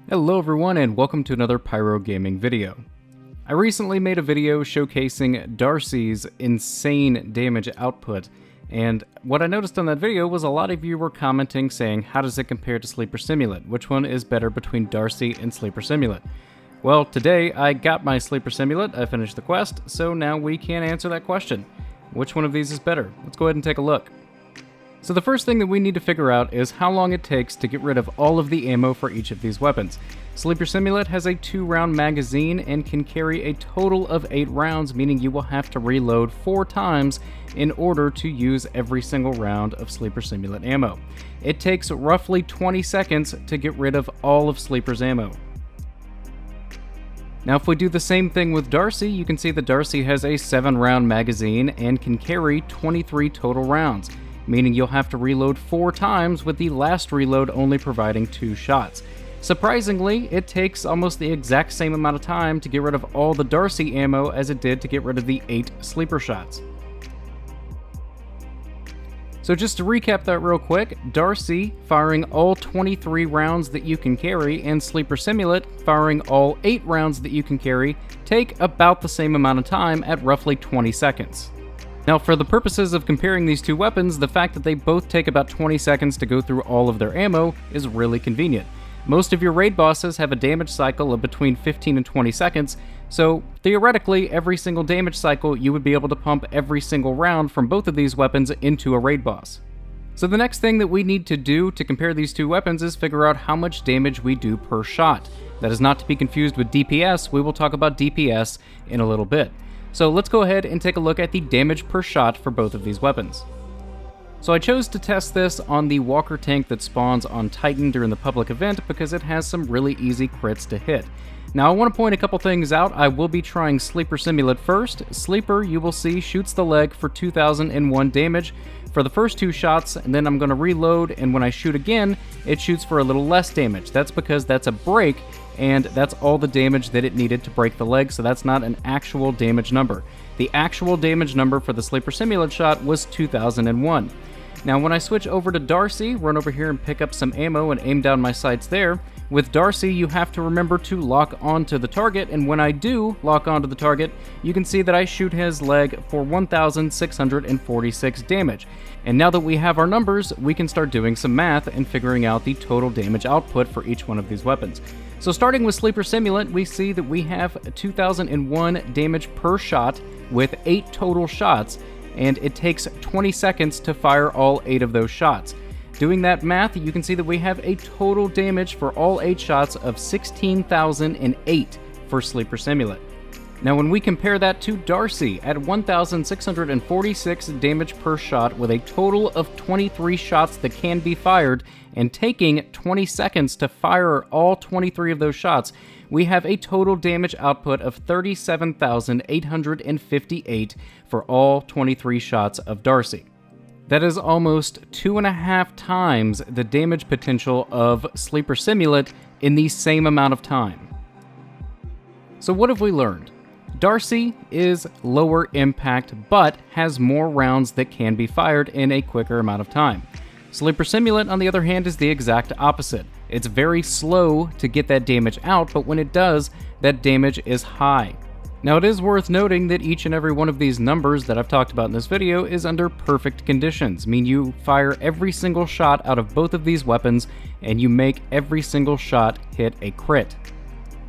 Hello everyone and welcome to another Pyro Gaming video. I recently made a video showcasing DARCI's insane damage output, and what I noticed on that video was a lot of you were commenting saying how does it compare to Sleeper Simulant, which one is better between DARCI and Sleeper Simulant. Well, today I got my Sleeper Simulant, I finished the quest, so now we can answer that question. Which one of these is better? Let's go ahead and take a look. So the first thing that we need to figure out is how long it takes to get rid of all of the ammo for each of these weapons. Sleeper Simulant has a 2-round magazine and can carry a total of 8 rounds, meaning you will have to reload 4 times in order to use every single round of Sleeper Simulant ammo. It takes roughly 20 seconds to get rid of all of Sleeper's ammo. Now if we do the same thing with DARCI, you can see that DARCI has a 7-round magazine and can carry 23 total rounds, meaning you'll have to reload 4 times, with the last reload only providing 2 shots. Surprisingly, it takes almost the exact same amount of time to get rid of all the DARCI ammo as it did to get rid of the 8 sleeper shots. So just to recap that real quick, DARCI firing all 23 rounds that you can carry, and Sleeper Simulant firing all 8 rounds that you can carry, take about the same amount of time at roughly 20 seconds. Now, for the purposes of comparing these two weapons, the fact that they both take about 20 seconds to go through all of their ammo is really convenient. Most of your raid bosses have a damage cycle of between 15 and 20 seconds, so theoretically, every single damage cycle you would be able to pump every single round from both of these weapons into a raid boss. So the next thing that we need to do to compare these two weapons is figure out how much damage we do per shot. That is not to be confused with DPS. We will talk about DPS in a little bit. So let's go ahead and take a look at the damage per shot for both of these weapons. So I chose to test this on the Walker tank that spawns on Titan during the public event because it has some really easy crits to hit. Now I want to point a couple things out. I will be trying Sleeper Simulant first. Sleeper, you will see, shoots the leg for 2001 damage for the first 2 shots, and then I'm going to reload, and when I shoot again, it shoots for a little less damage. That's because that's a break, and that's all the damage that it needed to break the leg, so that's not an actual damage number. The actual damage number for the Sleeper Simulant shot was 2001. Now when I switch over to DARCI, run over here and pick up some ammo and aim down my sights there. With DARCI, you have to remember to lock onto the target, and when I do lock onto the target, you can see that I shoot his leg for 1,646 damage. And now that we have our numbers, we can start doing some math and figuring out the total damage output for each one of these weapons. So starting with Sleeper Simulant, we see that we have 2001 damage per shot with 8 total shots, and it takes 20 seconds to fire all 8 of those shots. Doing that math, you can see that we have a total damage for all 8 shots of 16,008 for Sleeper Simulant. Now when we compare that to DARCI at 1,646 damage per shot with a total of 23 shots that can be fired and taking 20 seconds to fire all 23 of those shots, we have a total damage output of 37,858 for all 23 shots of DARCI. That is almost 2.5 times the damage potential of Sleeper Simulant in the same amount of time. So what have we learned? DARCI is lower impact, but has more rounds that can be fired in a quicker amount of time. Sleeper Simulant, on the other hand, is the exact opposite. It's very slow to get that damage out, but when it does, that damage is high. Now it is worth noting that each and every one of these numbers that I've talked about in this video is under perfect conditions, meaning you fire every single shot out of both of these weapons and you make every single shot hit a crit.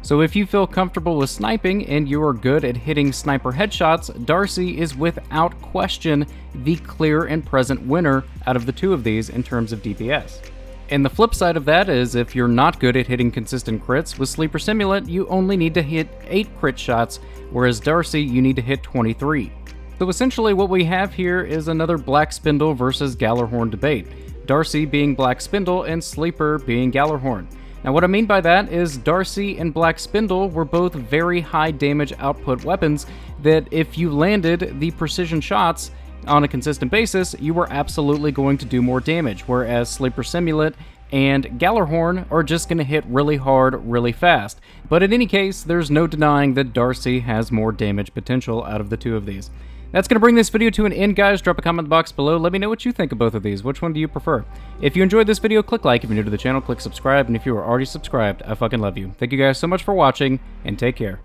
So if you feel comfortable with sniping and you are good at hitting sniper headshots, DARCI is without question the clear and present winner out of the two of these in terms of DPS. And the flip side of that is if you're not good at hitting consistent crits, with Sleeper Simulant you only need to hit 8 crit shots, whereas DARCI you need to hit 23. So essentially what we have here is another Black Spindle versus Gjallarhorn debate, DARCI being Black Spindle and Sleeper being Gjallarhorn. Now what I mean by that is DARCI and Black Spindle were both very high damage output weapons that if you landed the precision shots on a consistent basis, you were absolutely going to do more damage, whereas Sleeper Simulant and Gjallarhorn are just going to hit really hard, really fast. But in any case, there's no denying that DARCI has more damage potential out of the two of these. That's going to bring this video to an end, guys. Drop a comment in the box below. Let me know what you think of both of these. Which one do you prefer? If you enjoyed this video, click like. If you're new to the channel, click subscribe. And if you are already subscribed, I fucking love you. Thank you guys so much for watching, and take care.